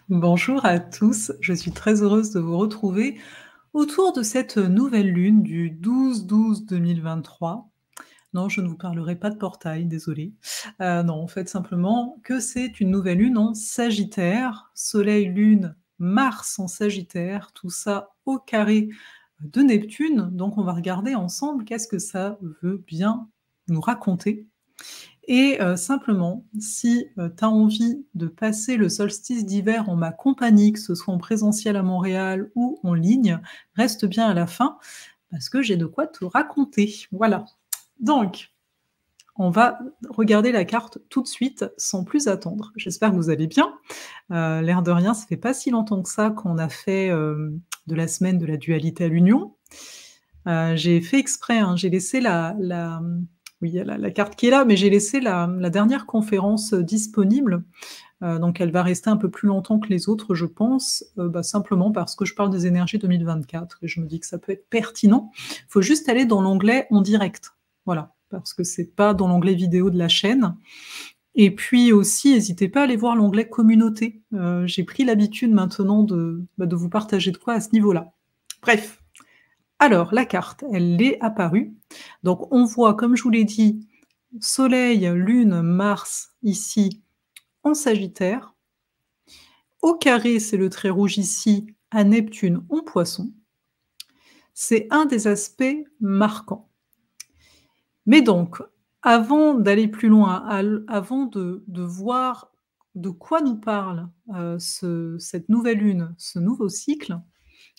Bonjour à tous, je suis très heureuse de vous retrouver autour de cette nouvelle lune du 12-12-2023. Non, je ne vous parlerai pas de portail, désolée. Non, en fait, simplement que c'est une nouvelle lune en Sagittaire, Soleil, Lune, Mars en Sagittaire, tout ça au carré de Neptune. Donc, on va regarder ensemble qu'est-ce que ça veut bien nous raconter. Et simplement, si tu as envie de passer le solstice d'hiver en ma compagnie, que ce soit en présentiel à Montréal ou en ligne, reste bien à la fin parce que j'ai de quoi te raconter. Voilà. Donc, on va regarder la carte tout de suite sans plus attendre. J'espère que vous allez bien. L'air de rien, ça fait pas si longtemps que ça qu'on a fait, de la semaine de la dualité à l'union. J'ai fait exprès, hein, j'ai laissé oui, il y a la carte qui est là, mais j'ai laissé la dernière conférence, disponible. Donc elle va rester un peu plus longtemps que les autres, je pense, simplement parce que je parle des énergies 2024 et je me dis que ça peut être pertinent. Il faut juste aller dans l'onglet en direct. Voilà, parce que c'est pas dans l'onglet vidéo de la chaîne. Et puis aussi, n'hésitez pas à aller voir l'onglet communauté. J'ai pris l'habitude maintenant de vous partager de quoi à ce niveau-là. Bref, alors la carte, elle est apparue. Donc on voit, comme je vous l'ai dit, Soleil, Lune, Mars ici en Sagittaire. Au carré, c'est le trait rouge ici, à Neptune en Poisson. C'est un des aspects marquants. Mais donc, avant d'aller plus loin, avant de voir de quoi nous parle cette nouvelle lune, ce nouveau cycle,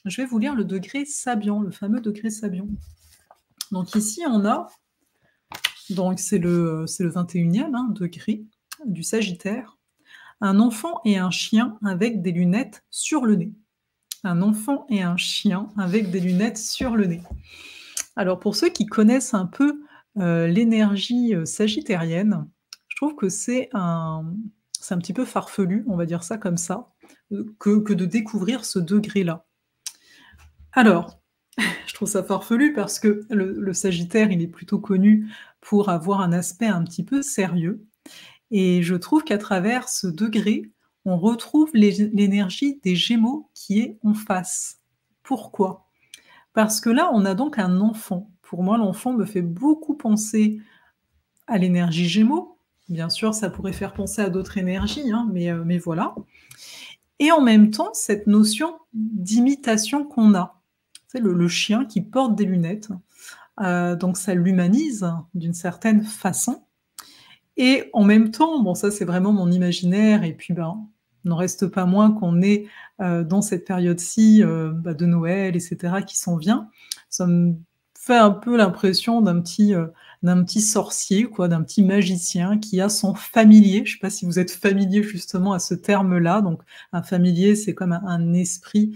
je vais vous lire le degré Sabian, le fameux degré Sabian. Donc ici, on a, donc c'est le 21e degré du Sagittaire, un enfant et un chien avec des lunettes sur le nez. Un enfant et un chien avec des lunettes sur le nez. Alors pour ceux qui connaissent un peu l'énergie sagittarienne, je trouve que c'est un petit peu farfelu, on va dire ça comme ça, que de découvrir ce degré-là. Alors, je trouve ça farfelu parce que le Sagittaire, il est plutôt connu pour avoir un aspect un petit peu sérieux. Et je trouve qu'à travers ce degré, on retrouve l'énergie des Gémeaux qui est en face. Pourquoi? Parce que là, on a donc un enfant. Pour moi, l'enfant me fait beaucoup penser à l'énergie Gémeaux. Bien sûr, ça pourrait faire penser à d'autres énergies, mais voilà. Et en même temps, cette notion d'imitation qu'on a. C'est le chien qui porte des lunettes. Donc ça l'humanise d'une certaine façon. Et en même temps, bon ça c'est vraiment mon imaginaire et puis n'en reste pas moins qu'on est dans cette période-ci de Noël, etc., qui s'en vient. Ça me fait un peu l'impression d'un petit sorcier, quoi, d'un petit magicien qui a son familier. Je ne sais pas si vous êtes familier justement à ce terme-là. Donc un familier, c'est comme un esprit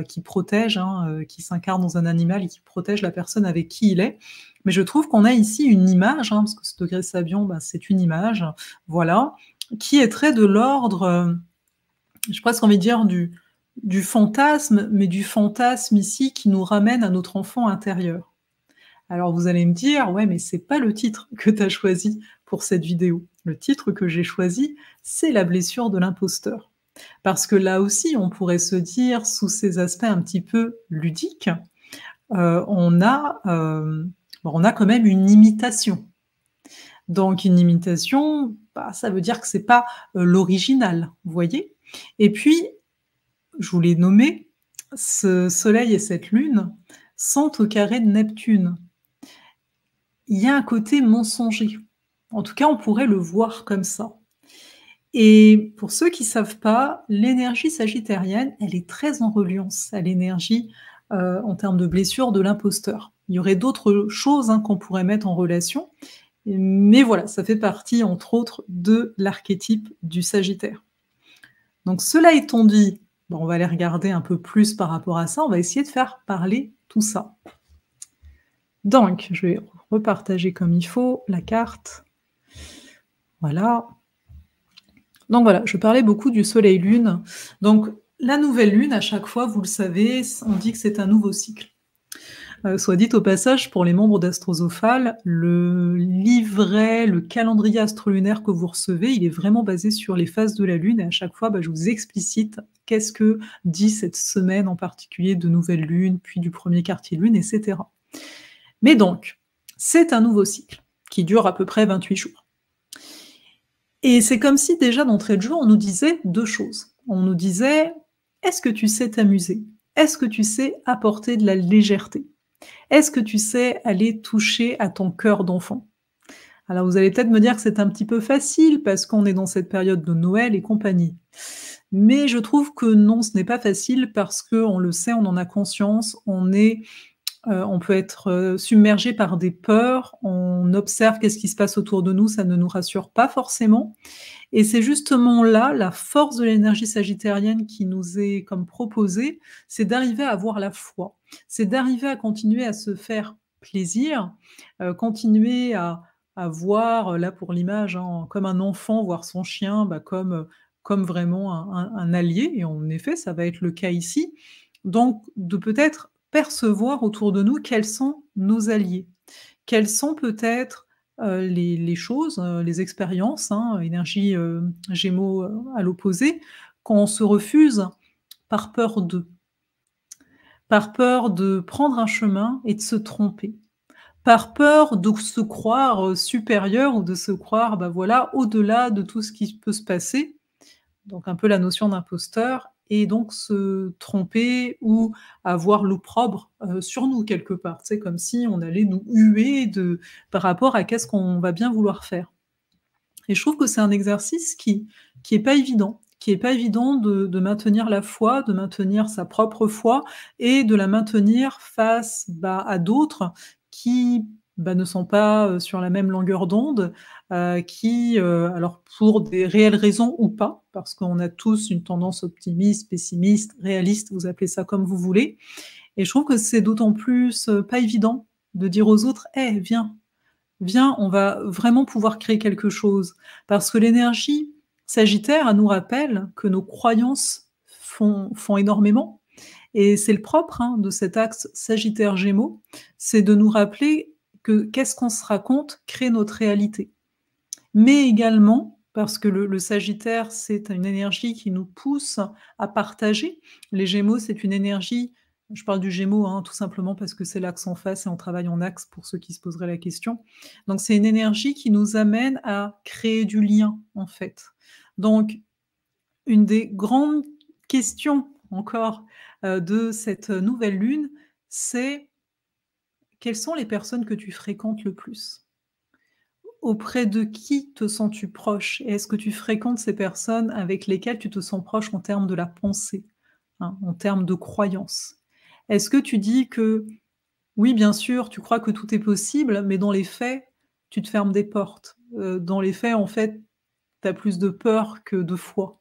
qui protège, qui s'incarne dans un animal et qui protège la personne avec qui il est. Mais je trouve qu'on a ici une image, parce que ce degré Sabian, c'est une image, voilà, qui est très de l'ordre, j'ai presque envie de dire du fantasme, mais du fantasme ici qui nous ramène à notre enfant intérieur. Alors vous allez me dire, ouais, mais c'est pas le titre que tu as choisi pour cette vidéo. Le titre que j'ai choisi, c'est la blessure de l'imposteur. Parce que là aussi, on pourrait se dire, sous ces aspects un petit peu ludiques, on a quand même une imitation. Donc une imitation, ça veut dire que c'est pas l'original, vous voyez? Et puis, je vous l'ai nommé, ce soleil et cette lune sont au carré de Neptune. Il y a un côté mensonger. En tout cas, on pourrait le voir comme ça. Et pour ceux qui ne savent pas, l'énergie sagittarienne, elle est très en reliance à l'énergie en termes de blessure de l'imposteur. Il y aurait d'autres choses qu'on pourrait mettre en relation, mais voilà, ça fait partie, entre autres, de l'archétype du Sagittaire. Donc cela étant dit, on va aller regarder un peu plus par rapport à ça, on va essayer de faire parler tout ça. Donc, je vais repartager comme il faut la carte. Voilà. Donc voilà, je parlais beaucoup du soleil-lune. Donc la nouvelle lune, à chaque fois, vous le savez, on dit que c'est un nouveau cycle. Soit dit au passage, pour les membres d'Astrosophal, le livret, le calendrier astrolunaire que vous recevez, il est vraiment basé sur les phases de la Lune et à chaque fois, je vous explicite qu'est-ce que dit cette semaine en particulier de nouvelle lune, puis du premier quartier de lune, et cetera. Mais donc, c'est un nouveau cycle qui dure à peu près 28 jours. Et c'est comme si déjà d'entrée de jeu, on nous disait 2 choses. On nous disait: «Est-ce que tu sais t'amuser? Est-ce que tu sais apporter de la légèreté? Est-ce que tu sais aller toucher à ton cœur d'enfant?» Alors vous allez peut-être me dire que c'est un petit peu facile parce qu'on est dans cette période de Noël et compagnie. Mais je trouve que non, ce n'est pas facile parce qu'on le sait, on en a conscience, on peut être, submergé par des peurs, on observe qu'est-ce qui se passe autour de nous, ça ne nous rassure pas forcément et c'est justement là, la force de l'énergie sagittarienne qui nous est comme proposée, c'est d'arriver à avoir la foi. C'est d'arriver à continuer à se faire plaisir, continuer à voir, là pour l'image, hein, comme un enfant voir son chien, comme vraiment un allié et en effet, ça va être le cas ici. Donc de peut-être percevoir autour de nous quels sont nos alliés. Quelles sont peut-être, les choses, les expériences, hein, énergie, Gémeaux, à l'opposé, quand on se refuse par peur de prendre un chemin et de se tromper, par peur de se croire, supérieur ou de se croire, voilà, au-delà de tout ce qui peut se passer, donc un peu la notion d'imposteur et donc se tromper ou avoir l'opprobre, sur nous quelque part. C'est comme si on allait nous huer par rapport à qu'est-ce qu'on va bien vouloir faire et je trouve que c'est un exercice qui est pas évident, qui est pas évident de maintenir la foi, de maintenir sa propre foi et de la maintenir face, à d'autres qui, ne sont pas, sur la même longueur d'onde, qui, alors pour des réelles raisons ou pas, parce qu'on a tous une tendance optimiste, pessimiste, réaliste, vous appelez ça comme vous voulez et je trouve que c'est d'autant plus, pas évident de dire aux autres: «Eh viens, viens, on va vraiment pouvoir créer quelque chose». Parce que l'énergie sagittaire, elle nous rappelle que nos croyances font énormément et c'est le propre, hein, de cet axe Sagittaire-Gémeaux, c'est de nous rappeler que qu'est-ce qu'on se raconte crée notre réalité. Mais également, parce que le Sagittaire, c'est une énergie qui nous pousse à partager. Les Gémeaux, c'est une énergie je parle du Gémeaux, hein, tout simplement parce que c'est l'axe en face et on travaille en axe pour ceux qui se poseraient la question. Donc c'est une énergie qui nous amène à créer du lien, en fait. Donc une des grandes questions encore, de cette nouvelle lune, c'est: quelles sont les personnes que tu fréquentes le plus? Auprès de qui te sens-tu proche? Et est-ce que tu fréquentes ces personnes avec lesquelles tu te sens proche en termes de la pensée, hein, en termes de croyances? Est-ce que tu dis que, oui, bien sûr, tu crois que tout est possible, mais dans les faits, tu te fermes des portes? Dans les faits, en fait, tu as plus de peur que de foi.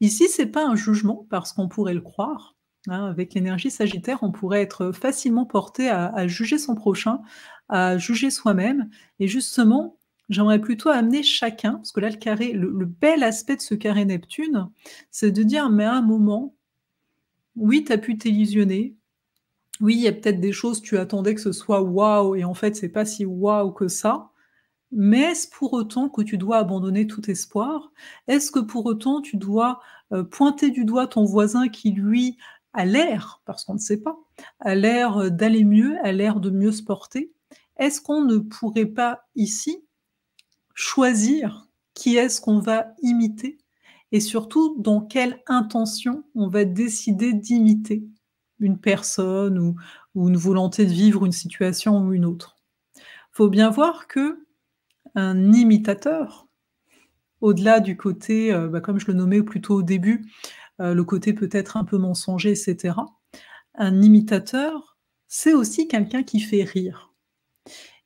Ici, c'est pas un jugement parce qu'on pourrait le croire, hein, avec l'énergie sagittaire, on pourrait être facilement porté à juger son prochain, à juger soi-même et justement, j'aimerais plutôt amener chacun parce que là, le bel aspect de ce carré Neptune, c'est de dire: «Mais à un moment, oui, tu as pu t'illusionner, oui, il y a peut-être des choses, tu attendais que ce soit waouh et en fait, c'est pas si waouh que ça, mais est-ce pour autant que tu dois abandonner tout espoir? Est-ce que pour autant tu dois, pointer du doigt ton voisin qui lui a l'air, parce qu'on ne sait pas, a l'air, d'aller mieux, a l'air de mieux se porter? Est-ce qu'on ne pourrait pas ici choisir qui est-ce qu'on va imiter et surtout dans quelle intention on va décider d'imiter une personne ou une volonté de vivre une situation ou une autre? Faut bien voir que un imitateur, au-delà du côté, comme je le nommais plutôt au début, le côté peut-être un peu mensonger et cetera. Un imitateur, c'est aussi quelqu'un qui fait rire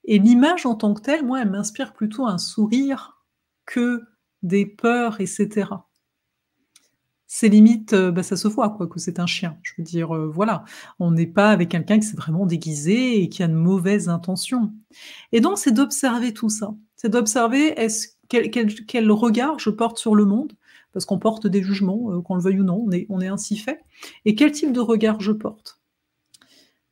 et l'image en tant que telle, moi, elle m'inspire plutôt un sourire que des peurs et cetera. C'est limite, ça se voit quoi que c'est un chien. Je veux dire, voilà, on n'est pas avec quelqu'un qui s'est vraiment déguisé et qui a de mauvaises intentions et donc c'est d'observer tout ça. C'est d'observer quel regard je porte sur le monde, parce qu'on porte des jugements, qu'on le veuille ou non, on est ainsi fait et quel type de regard je porte.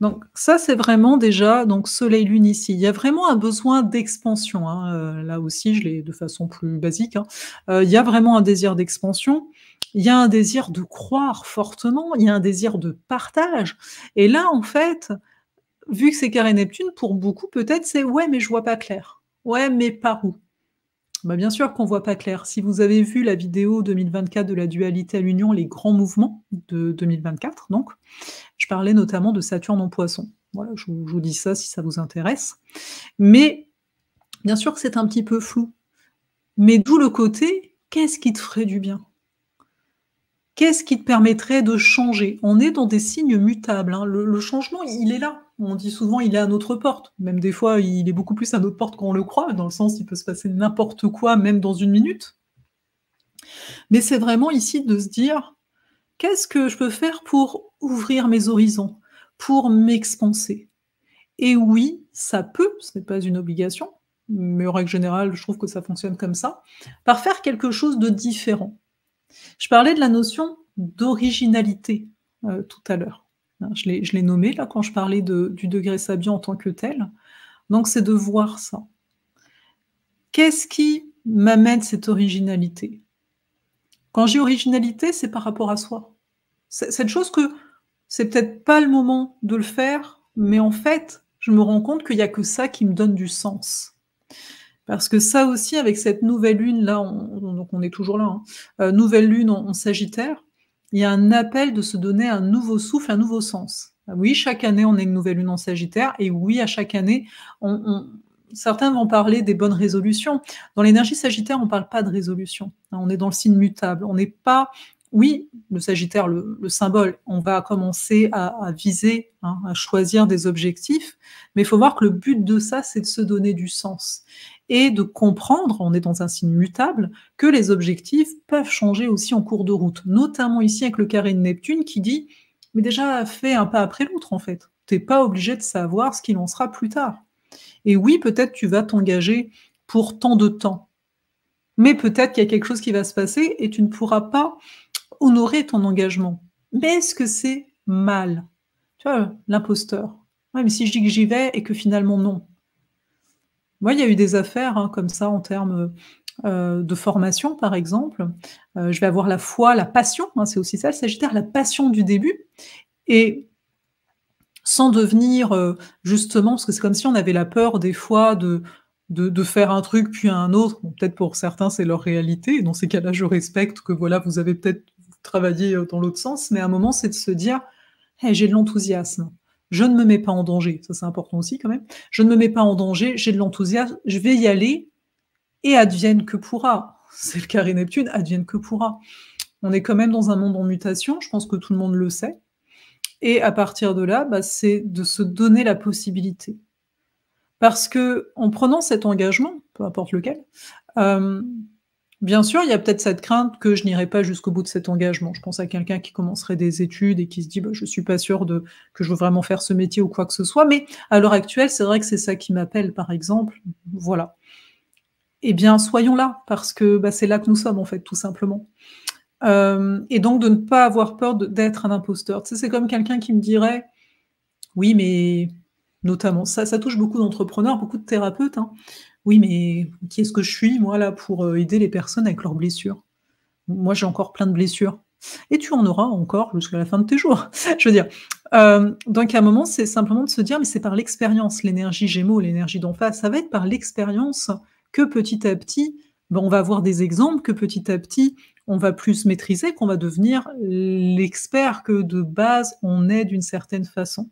Donc ça, c'est vraiment déjà donc soleil, lune ici. Il y a vraiment un besoin d'expansion, hein, là aussi je l'ai de façon plus basique, hein. Il y a vraiment un désir d'expansion, il y a un désir de croire fortement, il y a un désir de partage et là, en fait, vu que c'est carré Neptune, pour beaucoup peut-être c'est: «Ouais, mais je vois pas clair. Ouais, mais par où?» Bah, bien sûr qu'on voit pas clair. Si vous avez vu la vidéo 2024 de la dualité à l'union, les grands mouvements de 2024 donc, je parlais notamment de Saturne en Poisson. Voilà, je vous dis ça si ça vous intéresse. Mais bien sûr que c'est un petit peu flou. Mais d'où le côté: qu'est-ce qui te ferait du bien? Qu'est-ce qui te permettrait de changer? On est dans des signes mutables, hein. Le changement, il est là. On dit souvent: «Il est à notre porte». Même des fois, il est beaucoup plus à notre porte qu'on le croit, dans le sens, il peut se passer n'importe quoi, même dans une minute. Mais c'est vraiment ici de se dire: «Qu'est-ce que je peux faire pour ouvrir mes horizons? Pour m'expanser?» Et oui, ça peut, ce n'est pas une obligation, mais en règle générale, je trouve que ça fonctionne comme ça, par faire quelque chose de différent. Je parlais de la notion d'originalité, tout à l'heure, hein, je l'ai nommé là quand je parlais du degré Sabian en tant que tel, donc c'est de voir ça. Qu'est-ce qui m'amène cette originalité? Quand je dis originalité, c'est par rapport à soi. C'est cette chose que c'est peut-être pas le moment de le faire, mais en fait, je me rends compte qu'il y a que ça qui me donne du sens. Parce que ça aussi, avec cette nouvelle lune là, donc on est toujours là, hein, nouvelle lune en Sagittaire, il y a un appel de se donner un nouveau souffle, un nouveau sens. Ah oui, chaque année, on a une nouvelle lune en Sagittaire et oui, à chaque année, on certains vont parler des bonnes résolutions. Dans l'énergie Sagittaire, on parle pas de résolution, hein, on est dans le signe mutable. On n'est pas oui, le Sagittaire, le symbole, on va commencer à viser, hein, à choisir des objectifs, mais il faut voir que le but de ça, c'est de se donner du sens et de comprendre, on est dans un signe mutable, que les objectifs peuvent changer aussi en cours de route. Notamment ici avec le carré de Neptune qui dit: «Mais déjà fais un pas après l'autre en fait. Tu es pas obligé de savoir ce qu'il en sera plus tard. Et oui, peut-être tu vas t'engager pour tant de temps, mais peut-être qu'il y a quelque chose qui va se passer et tu ne pourras pas honorer ton engagement. Mais est-ce que c'est mal?» Tu vois, l'imposteur. «Ouais, mais si je dis que j'y vais et que finalement non». Moi, il y a eu des affaires, hein, comme ça en termes, de formation, par exemple. Je vais avoir la foi, la passion, hein, c'est aussi ça le Sagittaire, la passion du début et sans devenir, justement parce que c'est comme si on avait la peur des fois de faire un truc puis un autre. Bon, peut-être pour certains, c'est leur réalité et dans ces cas-là, je respecte que voilà, vous avez peut-être travaillé, dans l'autre sens, mais à un moment, c'est de se dire: «Hey, j'ai de l'enthousiasme. Je ne me mets pas en danger». Ça, c'est important aussi quand même. «Je ne me mets pas en danger, j'ai de l'enthousiasme, je vais y aller et advienne que pourra». C'est le carré Neptune, advienne que pourra. On est quand même dans un monde en mutation, je pense que tout le monde le sait et à partir de là, bah, c'est de se donner la possibilité. Parce qu'en prenant cet engagement, peu importe lequel, hem, bien sûr, il y a peut-être cette crainte que je n'irai pas jusqu'au bout de cet engagement. Je pense à quelqu'un qui commencerait des études et qui se dit: «Bah, je suis pas sûr de que je veux vraiment faire ce métier ou quoi que ce soit», mais à l'heure actuelle, c'est vrai que c'est ça qui m'appelle, par exemple, voilà. Eh bien, soyons là, parce que, bah, c'est là que nous sommes, en fait, tout simplement. Et donc de ne pas avoir peur d'être un imposteur. Tu sais, c'est comme quelqu'un qui me dirait: «Oui, mais» notamment, ça touche beaucoup d'entrepreneurs, beaucoup de thérapeutes, hein. «Oui, mais qui est-ce que je suis, moi, là, pour, aider les personnes avec leurs blessures? Moi, j'ai encore plein de blessures». Et tu en auras encore jusqu'à la fin de tes jours. Je veux dire, donc à un moment, c'est simplement de se dire: «Mais c'est par l'expérience». L'énergie Gémeaux, l'énergie d'en face, ça va être par l'expérience que petit à petit, ben, on va avoir des exemples, que petit à petit, on va plus maîtriser, qu'on va devenir l'expert que de base on est d'une certaine façon.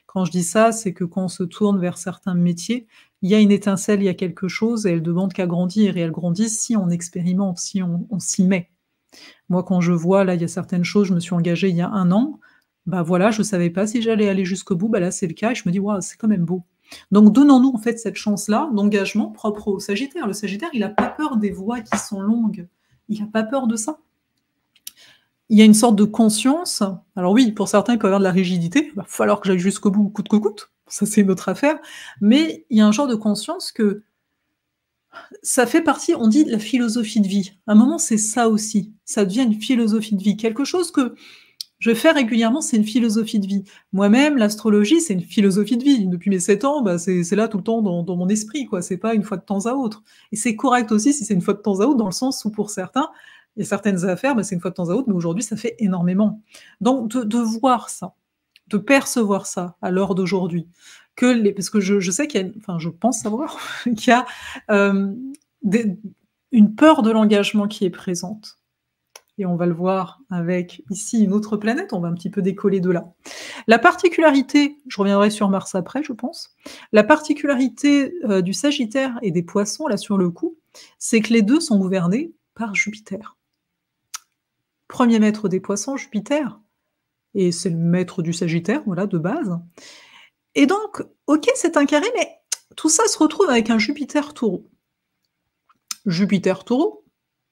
Quand je dis ça, c'est que quand on se tourne vers certains métiers, il y a une étincelle, il y a quelque chose et elle demande qu'à grandir et elle grandit si on expérimente, si on s'y met. Moi, quand je vois, là, il y a certaines choses, je me suis engagée il y a 1 an, bah, voilà, je savais pas si j'allais aller jusqu'au bout, bah, là, c'est le cas et je me dis: «Waouh, c'est quand même beau». Donc donnons-nous, en fait, cette chance-là d'engagement propre au Sagittaire. Le Sagittaire, il a pas peur des voies qui sont longues. Il a pas peur de ça. Il y a une sorte de conscience, alors oui, pour certains, il peut y avoir de la rigidité, il va falloir que j'aille jusqu'au bout coûte que coûte, ça c'est une autre affaire, mais il y a un genre de conscience que ça fait partie, on dit, de la philosophie de vie. À un moment, c'est ça aussi, ça devient une philosophie de vie, quelque chose que Je fais régulièrement, c'est une philosophie de vie. Moi-même, l'astrologie, c'est une philosophie de vie. Depuis mes 7 ans, bah, c'est là tout le temps dans mon esprit, quoi. C'est pas une fois de temps à autre et c'est correct aussi si c'est une fois de temps à autre, dans le sens où pour certains, il y a certaines affaires, bah, c'est une fois de temps à autre, mais aujourd'hui, ça fait énormément. Donc de voir ça, de percevoir ça à l'heure d'aujourd'hui, que les parce que je sais qu'il y a une enfin, je pense savoir qu'il y a, hem, des une peur de l'engagement qui est présente et on va le voir avec ici une autre planète, on va un petit peu décoller de là. La particularité, je reviendrai sur Mars après, je pense. La particularité, du Sagittaire et des Poissons, là, sur le coup, c'est que les 2 sont gouvernés par Jupiter. Premier maître des Poissons, Jupiter, et c'est le maître du Sagittaire, voilà, de base. Et donc, OK, c'est un carré, mais tout ça se retrouve avec un Jupiter Taureau. Jupiter Taureau,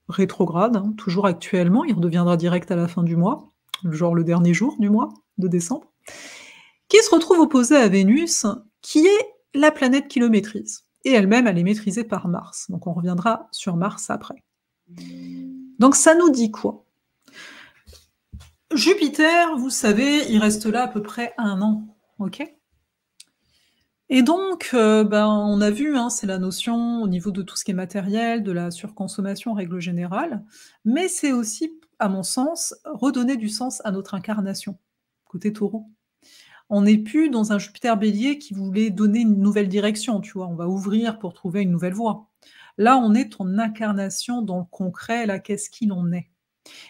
rétrograde, hein, toujours actuellement, il redeviendra direct à la fin du mois, genre le dernier jour du mois de décembre, qui se retrouve opposé à Vénus, qui est la planète qui le maîtrise. Et elle-même, elle est maîtrisée par Mars. Donc on reviendra sur Mars après. Donc ça nous dit quoi? Jupiter, vous savez, il reste là à peu près 1 an, OK? Et donc, ben, on a vu, hein, c'est la notion au niveau de tout ce qui est matériel, de la surconsommation en règle générale, mais c'est aussi, à mon sens, redonner du sens à notre incarnation, côté Taureau. On n'est plus dans un Jupiter Bélier qui voulait donner une nouvelle direction, tu vois? On va ouvrir pour trouver une nouvelle voie. Là, on est ton incarnation dans le concret, là, qu'est-ce qu'il en est?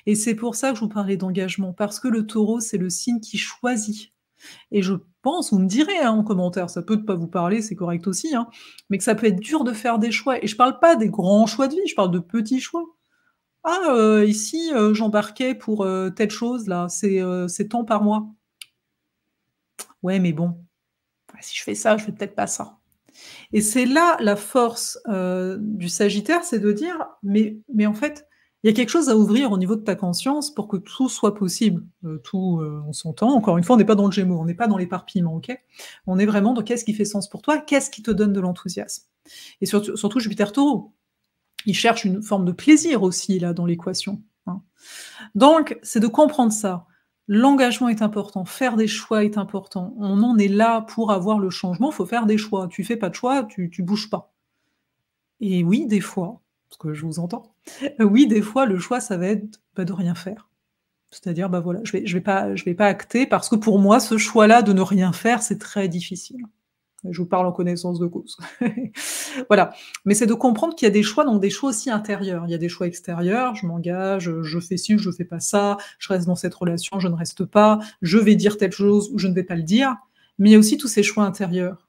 Et c'est pour ça que je vous parlais d'engagement, parce que le Taureau, c'est le signe qui choisit. Et je pense, vous me direz, hein, en commentaire, ça peut ne pas vous parler, c'est correct aussi, hein, mais que ça peut être dur de faire des choix et je parle pas des grands choix de vie, je parle de petits choix. «Ah, ici, j'embarquais pour, telle chose là, c'est tant par mois». «Ouais, mais bon, si je fais ça, je fais peut-être pas ça». Et c'est là la force, du Sagittaire, c'est de dire: «Mais en fait, il y a quelque chose à ouvrir au niveau de ta conscience pour que tout soit possible». Tout, on s'entend, encore une fois, on n'est pas dans le Gémeaux, on n'est pas dans l'éparpillement, OK? On est vraiment dans qu'est-ce qui fait sens pour toi? Qu'est-ce qui te donne de l'enthousiasme? Et surtout Jupiter Taureau, il cherche une forme de plaisir aussi là dans l'équation, hein. Donc, c'est de comprendre ça. L'engagement est important, faire des choix est important. On en est là pour avoir le changement, il faut faire des choix. Tu fais pas de choix, tu bouges pas. Et oui, des fois, parce que je vous entends, oui, des fois, le choix, ça va être, bah, de rien faire. C'est-à-dire, bah, voilà, je vais pas acter parce que pour moi, ce choix-là de ne rien faire, c'est très difficile. Je vous parle en connaissance de cause. Voilà, mais c'est de comprendre qu'il y a des choix, donc des choix aussi intérieurs. Il y a des choix extérieurs, je m'engage, je fais ci ou je fais pas ça, je reste dans cette relation, je ne reste pas, je vais dire telle chose ou je ne vais pas le dire, mais il y a aussi tous ces choix intérieurs.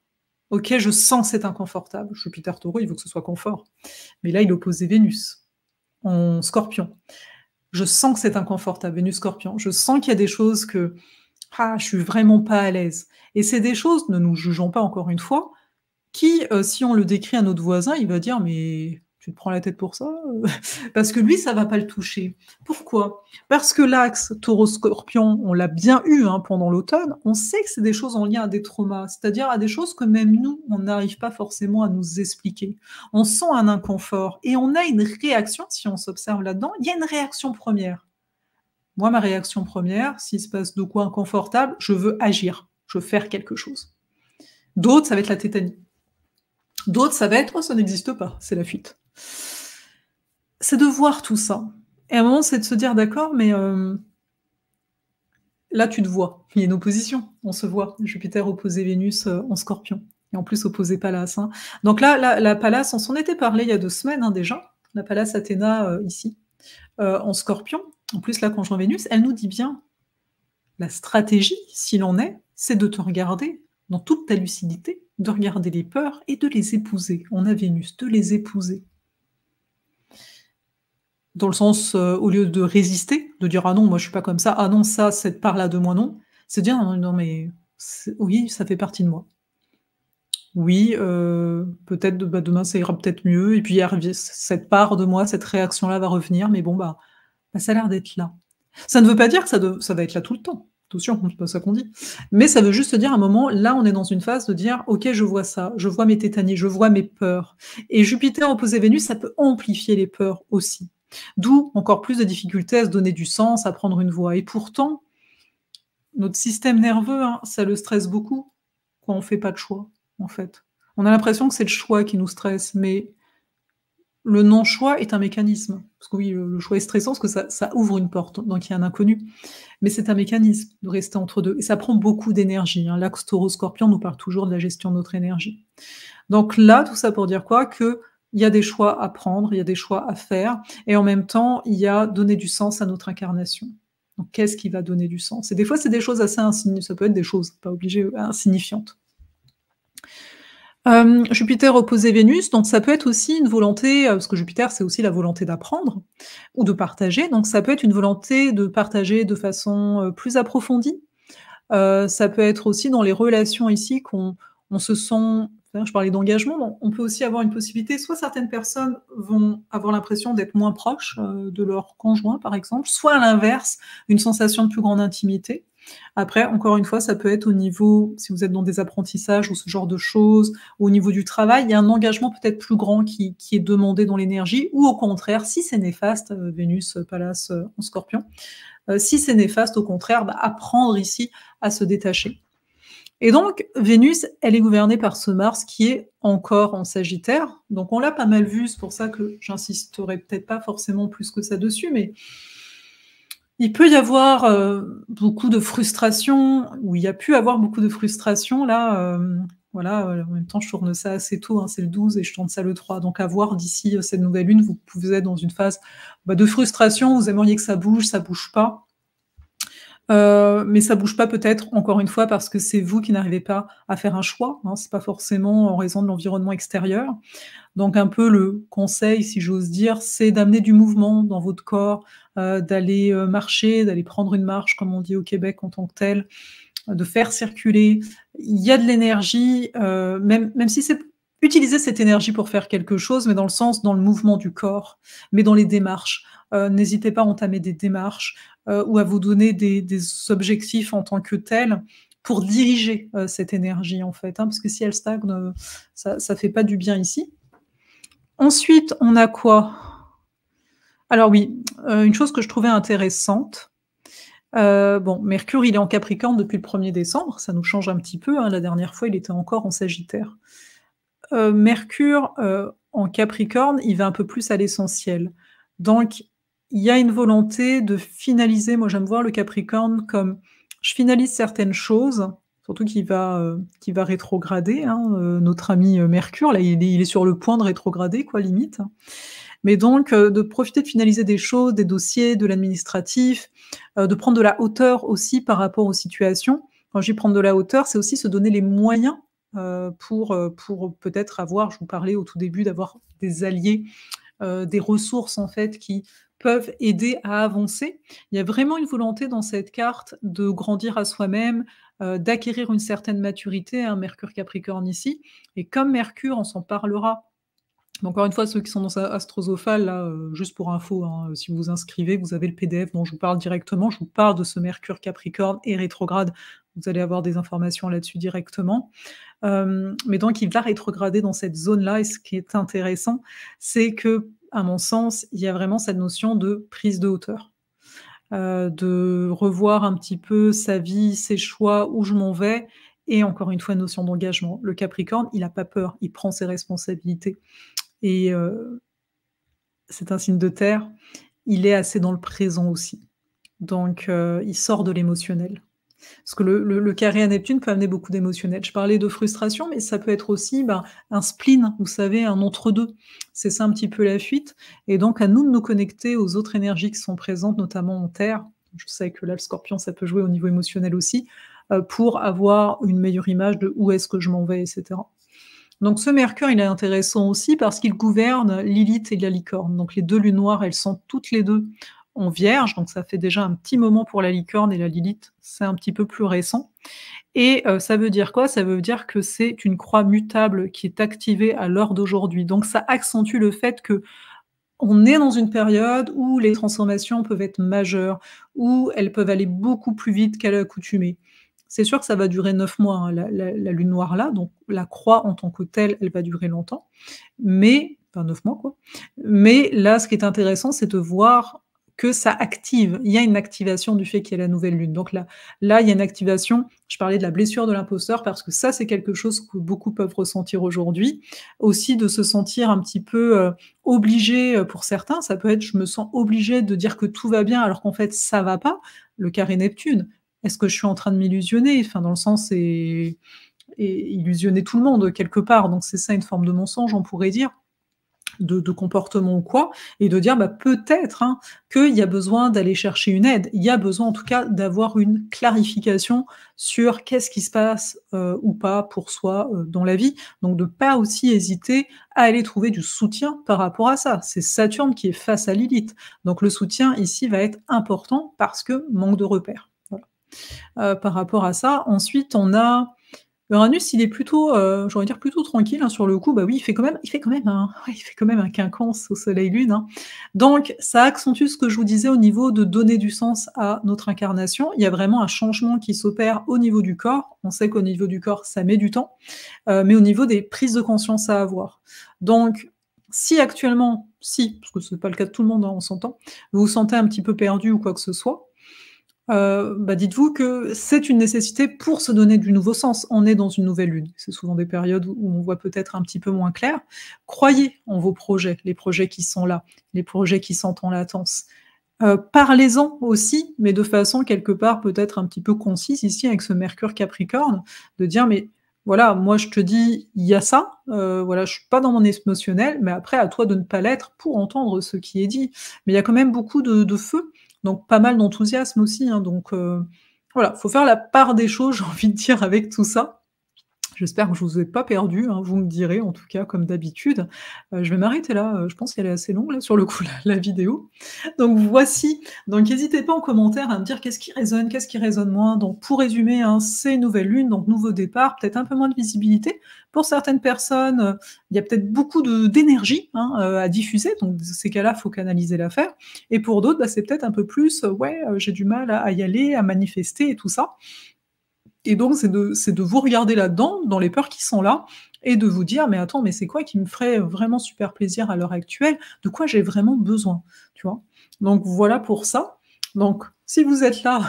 OK, je sens que c'est inconfortable. Jupiter Taureau, il veut que ce soit confort, mais là, il est opposé Vénus en Scorpion. Je sens que c'est inconfortable, Vénus Scorpion. Je sens qu'il y a des choses que ah, je suis vraiment pas à l'aise et c'est des choses, ne nous jugeons pas encore une fois, qui, si on le décrit à notre voisin, il va dire: «Mais tu te prends la tête pour ça, Parce que lui, ça va pas le toucher. Pourquoi? Parce que l'axe Taureau-Scorpion, on l'a bien eu, hein, pendant l'automne, on sait que c'est des choses en lien à des traumas, c'est-à-dire à des choses que même nous, on n'arrive pas forcément à nous expliquer. On sent un inconfort et on a une réaction, si on s'observe là-dedans, il y a une réaction première. Moi, ma réaction première, s'il se passe de quoi inconfortable, je veux agir, je veux faire quelque chose. D'autres, ça va être la tétanie. D'autres, ça va être: «Oh, ça n'existe pas», c'est la fuite. C'est de voir tout ça et à un moment, c'est de se dire: «D'accord, mais là, tu te vois». Il y a une opposition, on se voit. Jupiter opposé Vénus, en Scorpion et en plus opposé Pallas, hein. Donc là, la Pallas, on s'en était parlé il y a 2 semaines, hein, déjà. La Pallas Athéna, ici, en Scorpion. En plus, là, conjoint Vénus, elle nous dit bien: «La stratégie, s'il en est, c'est de te regarder dans toute ta lucidité, de regarder les peurs et de les épouser». On a Vénus, de les épouser. Dans le sens, au lieu de résister, de dire: «Ah non, moi je suis pas comme ça. Ah non, ça, cette part-là de moi, non». C'est dire: «Non, non, mais c'est oui, ça fait partie de moi. Oui, peut-être bah, demain ça ira peut-être mieux et puis il revi cette part de moi, cette réaction-là va revenir, mais bon, bah, ça a l'air d'être là». Ça ne veut pas dire que ça va être là tout le temps. Attention, c'est pas ça qu'on dit. Mais ça veut juste dire à un moment, là, on est dans une phase de dire: «OK, je vois ça, je vois mes tétanies, je vois mes peurs» et Jupiter opposé Vénus, ça peut amplifier les peurs aussi. D'où encore plus de difficultés à se donner du sens, à prendre une voie et pourtant, notre système nerveux, hein, ça le stresse beaucoup quand on fait pas de choix, en fait. On a l'impression que c'est le choix qui nous stresse, mais le non-choix est un mécanisme. Parce que oui, le choix est stressant parce que ça ouvre une porte, donc il y a un inconnu. Mais c'est un mécanisme de rester entre 2 et ça prend beaucoup d'énergie, hein. L'axe Taureau-Scorpion nous parle toujours de la gestion de notre énergie. Donc là, tout ça pour dire quoi? Qu'il y a des choix à prendre, il y a des choix à faire et en même temps, il y a donner du sens à notre incarnation. Donc qu'est-ce qui va donner du sens? Et des fois, c'est des choses assez insigni ça peut être des choses, pas obligé, insignifiantes. Jupiter opposé Vénus, donc ça peut être aussi une volonté, parce que Jupiter, c'est aussi la volonté d'apprendre ou de partager, donc ça peut être une volonté de partager de façon, plus approfondie. Ça peut être aussi dans les relations ici qu'on on se sent d'ailleurs je parlais d'engagement, bon, on peut aussi avoir une possibilité soit certaines personnes vont avoir l'impression d'être moins proches, de leur conjoint, par exemple, soit à l'inverse, une sensation de plus grande intimité. Après, encore une fois, ça peut être au niveau si vous êtes dans des apprentissages ou ce genre de choses, au niveau du travail, il y a un engagement peut-être plus grand qui est demandé dans l'énergie ou au contraire, si c'est néfaste, Vénus, Pallas, en Scorpion, si c'est néfaste, au contraire, bah, apprendre ici à se détacher. Et donc, Vénus, elle est gouvernée par ce Mars qui est encore en Sagittaire. Donc, on l'a pas mal vu, c'est pour ça que j'insisterai peut-être pas forcément plus que ça dessus, mais il peut y avoir beaucoup de frustration, ou il y a pu avoir beaucoup de frustration là. Voilà, en même temps, je tourne ça assez tôt, hein, c'est le 12 et je tourne ça le 3. Donc, à voir d'ici cette nouvelle lune, vous pouvez être dans une phase bah, de frustration, vous aimeriez que ça bouge pas. Mais ça bouge pas peut-être, encore une fois, parce que c'est vous qui n'arrivez pas à faire un choix, hein, c'est pas forcément en raison de l'environnement extérieur. Donc un peu le conseil, si j'ose dire, c'est d'amener du mouvement dans votre corps, d'aller, marcher, d'aller prendre une marche, comme on dit au Québec en tant que tel, de faire circuler. Il y a de l'énergie, même si c'est utiliser cette énergie pour faire quelque chose, mais dans le sens, dans le mouvement du corps, mais dans les démarches. N'hésitez pas à entamer des démarches, ou à vous donner des objectifs en tant que tels pour diriger, cette énergie en fait, hein, parce que si elle stagne, ça fait pas du bien ici. Ensuite, on a quoi? Alors oui, une chose que je trouvais intéressante, bon, Mercure, il est en Capricorne depuis le 1er décembre, ça nous change un petit peu, hein, la dernière fois, il était encore en Sagittaire. Mercure, en Capricorne, il va un peu plus à l'essentiel. Donc il y a une volonté de finaliser moi j'aime voir le Capricorne comme je finalise certaines choses, surtout qu'il va rétrograder, hein, notre ami, Mercure, là, il est sur le point de rétrograder quoi, limite. Mais donc de profiter de finaliser des choses, des dossiers, de l'administratif, de prendre de la hauteur aussi par rapport aux situations. Quand je dis prendre de la hauteur, c'est aussi se donner les moyens, pour peut-être avoir je vous parlais au tout début d'avoir des alliés, des ressources en fait qui peuvent aider à avancer. Il y a vraiment une volonté dans cette carte de grandir à soi-même, d'acquérir une certaine maturité, hein, Mercure Capricorne ici et comme Mercure, on s'en parlera mais encore une fois, ceux qui sont dans sa Astrosophale là, juste pour info, hein, si vous vous inscrivez, vous avez le PDF dont je vous parle directement. Je vous parle de ce Mercure Capricorne et rétrograde. Vous allez avoir des informations là-dessus directement. Mais donc il va rétrograder dans cette zone-là et ce qui est intéressant, c'est qu'à mon sens, il y a vraiment cette notion de prise de hauteur, de revoir un petit peu sa vie, ses choix, où je m'en vais et encore une fois, notion d'engagement. Le Capricorne, il a pas peur, il prend ses responsabilités et c'est un signe de terre, il est assez dans le présent aussi. Donc il sort de l'émotionnel. Parce que le carré à Neptune peut amener beaucoup d'émotionnel. Je parlais de frustration, mais ça peut être aussi, ben, un spleen, vous savez, un entre-deux. C'est ça un petit peu la fuite et donc à nous de nous connecter aux autres énergies qui sont présentes, notamment en terre. Je sais que là, le Scorpion, ça peut jouer au niveau émotionnel aussi, pour avoir une meilleure image de où est-ce que je m'en vais et cetera. Donc ce Mercure, il est intéressant aussi parce qu'il gouverne Lilith et la Licorne. Donc les 2 lunes noires, elles sont toutes les 2 en Vierge, donc ça fait déjà un petit moment pour la Licorne et la Lilith, c'est un petit peu plus récent et ça veut dire quoi? Ça veut dire que c'est une croix mutable qui est activée à l'heure d'aujourd'hui. Donc ça accentue le fait qu'on est dans une période où les transformations peuvent être majeures, où elles peuvent aller beaucoup plus vite qu'à l'accoutumée. C'est sûr que ça va durer 9 mois, hein, la lune noire là, donc la croix en tant que telle, elle va durer longtemps, mais enfin 9 mois quoi. Mais là, ce qui est intéressant, c'est de voir que ça active. Il y a une activation du fait qu'il y a la nouvelle lune. Donc là, il y a une activation. Je parlais de la blessure de l'imposteur parce que ça, c'est quelque chose que beaucoup peuvent ressentir aujourd'hui. Aussi de se sentir un petit peu, obligé, pour certains, ça peut être: «Je me sens obligé de dire que tout va bien alors qu'en fait ça va pas». Le carré Neptune. Est-ce que je suis en train de m'illusionner? Enfin, dans le sens et illusionner tout le monde quelque part, donc c'est ça une forme de mensonge, on pourrait dire, de comportement ou quoi, et de dire, bah, peut-être, hein, qu'il y a besoin d'aller chercher une aide. Il y a besoin en tout cas d'avoir une clarification sur qu'est-ce qui se passe, ou pas pour soi, dans la vie. Donc de pas aussi hésiter à aller trouver du soutien par rapport à ça. C'est Saturne qui est face à Lilith. Donc le soutien ici va être important parce que manque de repères. Voilà. Par rapport à ça, ensuite on a Uranus, il est plutôt, j'ai envie de dire plutôt tranquille, hein, sur le coup. Bah oui, il fait quand même un quinconce au soleil-lune, hein. Donc ça accentue ce que je vous disais au niveau de donner du sens à notre incarnation. Il y a vraiment un changement qui s'opère au niveau du corps. On sait qu'au niveau du corps, ça met du temps, mais au niveau des prises de conscience à avoir. Donc si actuellement, si, parce que c'est pas le cas de tout le monde, hein, on s'entend, vous vous sentez un petit peu perdu ou quoi que ce soit, bah, dites-vous que c'est une nécessité pour se donner du nouveau sens. On est dans une nouvelle lune. C'est souvent des périodes où on voit peut-être un petit peu moins clair. Croyez en vos projets, les projets qui sont là, les projets qui sont en latence. Parlez-en aussi, mais de façon quelque part peut-être un petit peu concise ici avec ce Mercure Capricorne, de dire: «Mais voilà, moi je te dis, il y a ça, voilà, je suis pas dans mon émotionnel, mais après à toi de ne pas l'être pour entendre ce qui est dit». Mais il y a quand même beaucoup de feu, donc pas mal d'enthousiasme aussi, hein, donc voilà, faut faire la part des choses, j'ai envie de dire, avec tout ça. J'espère que je vous ai pas perdu, hein, vous me direz en tout cas comme d'habitude. Je vais m'arrêter là, je pense qu'elle est assez longue là sur le coup la vidéo. Donc voici, donc n'hésitez pas en commentaire à me dire qu'est-ce qui résonne moins. Donc pour résumer, hein, c'est une nouvelle lune, donc nouveau départ, peut-être un peu moins de visibilité. Pour certaines personnes, il y a peut-être beaucoup de d'énergie, hein, à diffuser, donc dans ces cas-là, il faut canaliser l'affaire. Et pour d'autres, bah, c'est peut-être un peu plus, ouais, j'ai du mal à y aller, à manifester et tout ça. Et donc c'est de vous regarder là-dedans, dans les peurs qui sont là, et de vous dire: «Mais attends, mais c'est quoi qui me ferait vraiment super plaisir à l'heure actuelle? De quoi j'ai vraiment besoin?» Tu vois? Donc voilà pour ça. Donc si vous êtes là,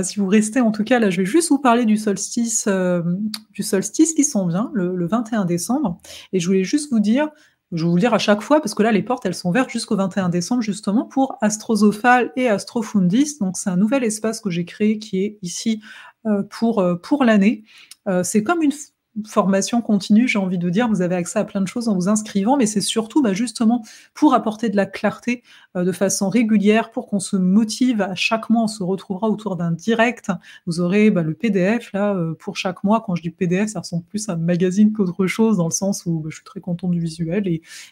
si vous restez en tout cas là, je vais juste vous parler du solstice qui s'en vient, le 21 décembre, et je voulais juste vous dire, je vais vous le dire à chaque fois parce que là les portes elles sont ouvertes jusqu'au 21 décembre justement pour Astrosophal et Astrofundis. Donc c'est un nouvel espace que j'ai créé qui est ici, pour l'année. C'est comme une formation continue, j'ai envie de dire. Vous avez accès à plein de choses en vous inscrivant, mais c'est surtout, bah, justement pour apporter de la clarté, de façon régulière, pour qu'on se motive. À chaque mois, on se retrouvera autour d'un direct. Vous aurez, bah, le PDF là, pour chaque mois. Quand je dis PDF, ça ressemble plus à un magazine qu'autre chose, dans le sens où, bah, je suis très contente du visuel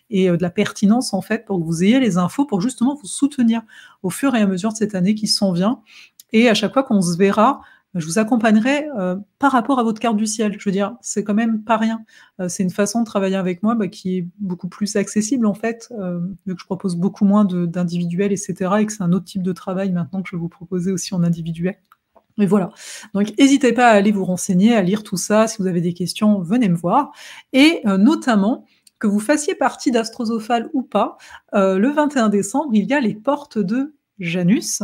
et de la pertinence en fait, pour que vous ayez les infos pour justement vous soutenir au fur et à mesure de cette année qui s'en vient. Et à chaque fois qu'on se verra, je vous accompagnerai, par rapport à votre carte du ciel. Je veux dire, c'est quand même pas rien. C'est une façon de travailler avec moi, bah, qui est beaucoup plus accessible en fait, vu que je propose beaucoup moins d'individuel et cetera, et que c'est un autre type de travail maintenant que je vais vous proposer aussi en individuel. Et voilà. Donc hésitez pas à aller vous renseigner, à lire tout ça. Si vous avez des questions, venez me voir, et notamment, que vous fassiez partie d'Astrosophal ou pas, le 21 décembre, il y a les portes de Janus.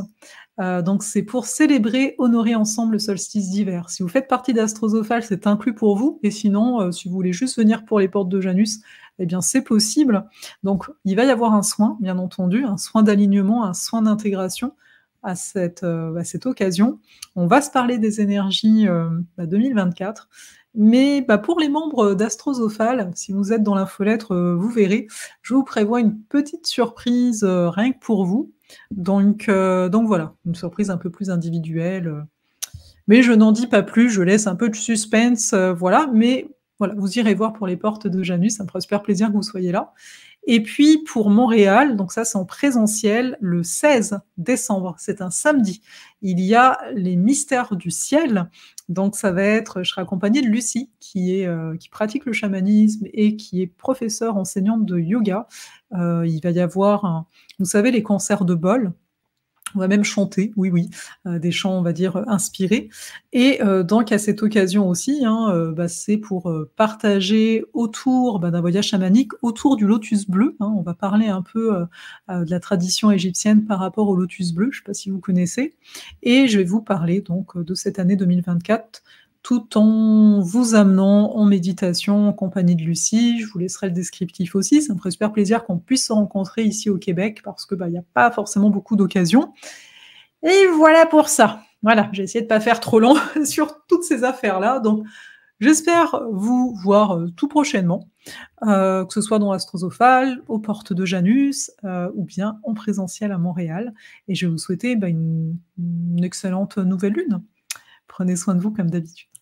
Donc c'est pour célébrer, honorer ensemble le solstice d'hiver. Si vous faites partie d'Astrosophal, c'est inclus pour vous, et sinon, si vous voulez juste venir pour les portes de Janus, eh bien c'est possible. Donc il va y avoir un soin, bien entendu, un soin d'alignement, un soin d'intégration à cette occasion. On va se parler des énergies, 2024, mais pour les membres d'Astrosophal, si vous êtes dans l'infolettre, vous verrez, je vous prévois une petite surprise, rien que pour vous. Donc voilà, une surprise un peu plus individuelle, mais je n'en dis pas plus, je laisse un peu de suspense, voilà, mais voilà, vous irez voir pour les portes de Janus, ça me fera super plaisir que vous soyez là. Et puis pour Montréal, donc ça c'est en présentiel, le 16 décembre, c'est un samedi. Il y a les mystères du ciel, donc ça va être je serai accompagnée de Lucie qui pratique le chamanisme et qui est professeure enseignante de yoga. Il va y avoir un vous savez les concerts de bol? On va même chanter, oui, oui, des chants, on va dire, inspirés et donc à cette occasion aussi, hein, bah, c'est pour, partager autour, bah, d'un voyage chamanique, autour du lotus bleu, hein. On va parler un peu, de la tradition égyptienne par rapport au lotus bleu, je ne sais pas si vous connaissez? Et je vais vous parler donc, de cette année 2024, tout en vous amenant en méditation en compagnie de Lucie. Je vous laisserai le descriptif aussi. Ça me ferait super plaisir qu'on puisse se rencontrer ici au Québec parce que, bah, il y a pas forcément beaucoup d'occasions et voilà pour ça. Voilà, j'ai essayé de pas faire trop long sur toutes ces affaires-là, donc j'espère vous voir, tout prochainement, que ce soit dans Astrosophale, aux portes de Janus, ou bien en présentiel à Montréal et je vais vous souhaiter, bah, une excellente nouvelle lune. Prenez soin de vous comme d'habitude.